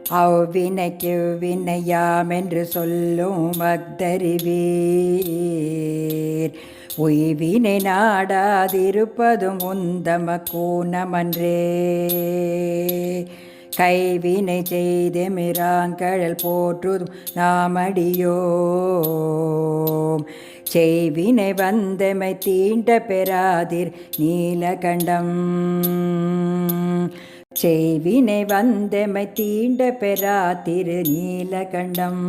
அவ்வினைக்கு வினையாமென்று சொல்லும் அஃதறிவீர். உய்வினை நாடாதிருப்பதும் உந்தமக்கூனமன்றே. கைவினை செய்தெமிராங்கழல் போற்றுதும் நாமடியோம். செய்வினை வந்தமை தீண்ட பெறாதிர் நீலகண்டம். செய்வினை வந்தமை தீண்ட பெறாதிரு நீலகண்டம்.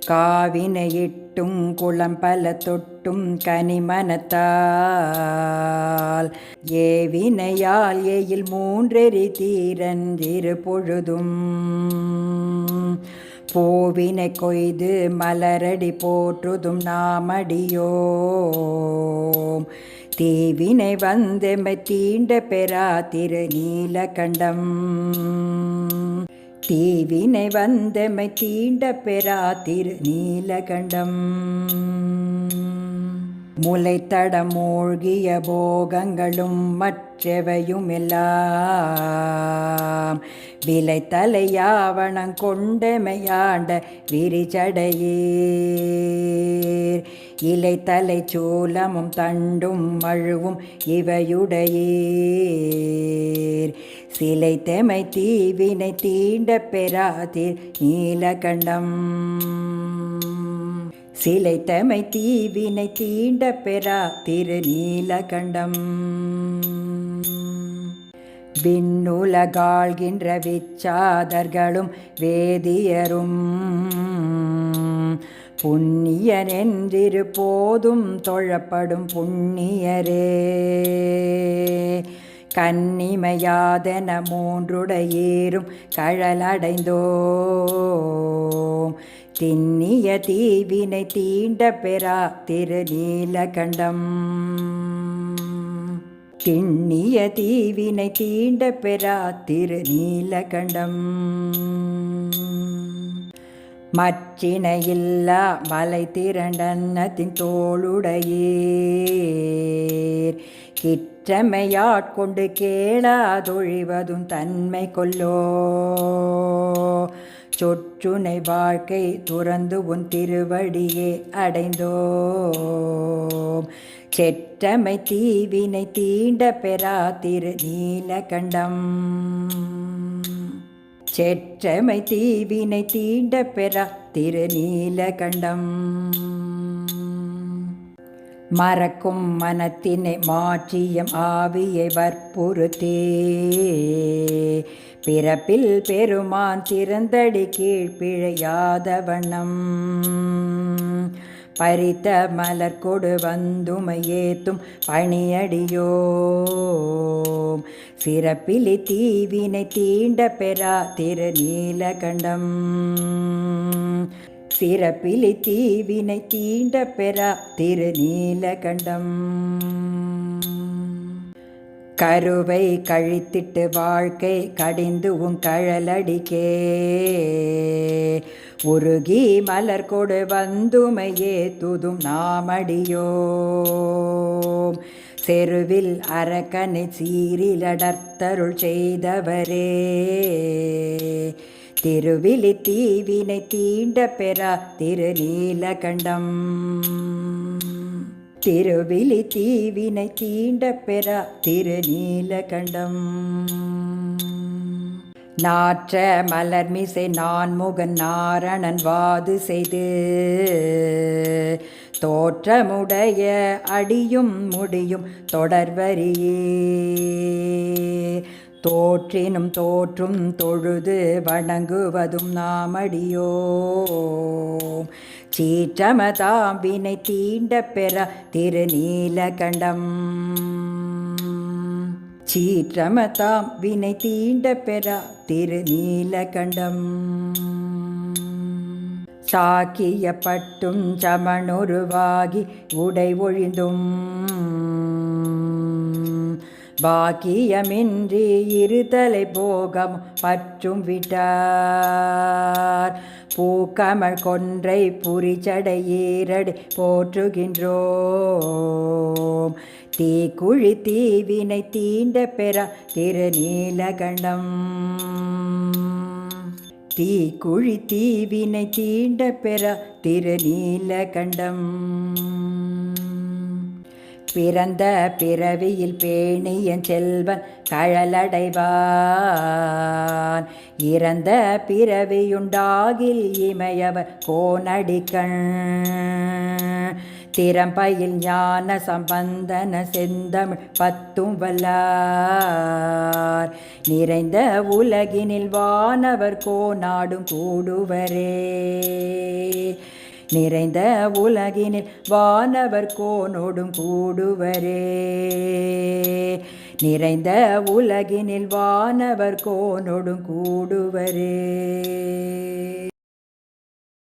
காவினையிட்டும் குளம்பல தொட்டும் கனிமனத்தால் ஏவினையால் எயில் மூன்றெறி தீரன்றிரு பொழுதும். பூவினை கொய்து மலரடி போற்றுதும் நாமடியோம். தீவினை வந்தெமை தீண்ட பெறாதிரு நீலகண்டம். தீவினை வந்தமை தீண்ட பெறாதிரு நீலகண்டம். முளைத்தடம் மூழ்கிய போகங்களும் மற்றவையுமெல்லாம் விளைத்தலையாவணங் கொண்டமையாண்ட விரிச்சடையீர். இலைத்தலை சூலமும் தண்டும் மழுவும் இவையுடையீர். சிலைத்தமை தீவினை தீண்ட பெறாதிர் நீலகண்டம். சிலைத்தமை தீவினை தீண்ட பெறாதிரு நீலகண்டம். விண்ணுலகாள்கின்ற விச்சாதர்களும் வேதியரும் புண்ணியனென்றிரு போதும் தொழப்படும் புண்ணியரே. கன்னிமையாதென மூன்றுடையேறும் கழலடைந்தோம். திண்ணிய தீவினை தீண்ட பெறாதிரு நீலகண்டம். திண்ணிய தீவினை தீண்ட பெறாதிரு நீலகண்டம். மற்றினையில்லா மலை திரண்டன்னத்தின் தோளுடையீர். கிற்றமையாட்கொண்டு கேளாதொழிவதும் தன்மை கொல்லோ. சொற்றுனை வாழ்க்கை துறந்து உன் திருவடியே அடைந்தோம். செற்றமை தீவினை தீண்ட பெறாதிரு நீலகண்டம். செற்றமை தீவினை தீண்ட பெறாதிரு நீலகண்டம். மறக்கும் மனத்தினை மாற்றியம் ஆவியை வற்புறுத்தே. பிறப்பில் பெருமான் திறந்தடி கீழ்ப்பிழையாத வண்ணம். பறித்த மலர் கொடு வந்துமையேத்தும் பணியடியோம். சிறப்பிலி தீவினை தீண்ட பெறாதிரு நீலகண்டம். சிறப்பிலி தீவினை தீண்ட பெறாதிரு நீலகண்டம். கருவை கழித்திட்டு வாழ்க்கை கடிந்து உன் கழலடிக்கே. உருகி மலர் கொடு வந்துமையே துதும் நாமடியோம். செருவில் அரக்கனை சீரிலடர்த்தருள் செய்தவரே. திருவிழி தீவினை தீண்ட பெறாதிரு நீலகண்டம். திருவிழி தீவினை தீண்ட பெறாதிரு நீலகண்டம். நாற்ற மலர்மிசை நான்முகன் நாரணன் வாது செய்து தோற்றமுடைய அடியும் முடியும் தொடர்வரியே. தோற்றினும் தோற்றும் தொழுது வணங்குவதும் நாமடியோம். சீற்றமதாம் வினை தீண்ட பெறாதிரு நீலகண்டம். சீற்றமதாம் வினை தீண்ட பெறாதிரு நீலகண்டம். சாக்கியப்பட்டும் சமனுருவாகி உடை ஒழிந்தும் பாக்கியமின்றி இருதலை போகம் பற்றும் விட்டார். பூக்கமழ் கொன்றை புரிச்சடையீரடி போற்றுகின்றோம். தீக்குழி தீவினை தீண்ட பெறாதிரு நீலகண்டம். தீக்குழி தீவினை தீண்ட பெற திருநீலகண்டம். பிறந்த பிறவியில் பேணியன் செல்வன் கழலடைவான். இறந்த பிறவியுண்டாகில் இமையவர் கோனடிக்கண். திறம்பயில் ஞான சம்பந்தன செந்தமிழ் பத்தும் வல்லார். நிறைந்த உலகினில் வானவர் கோனாடும் கூடுவரே. நிறைந்த உலகினில் வானவர் கோனோடும் கூடுவரே. நிறைந்த உலகினில் வானவர் கோனோடும் கூடுவரே.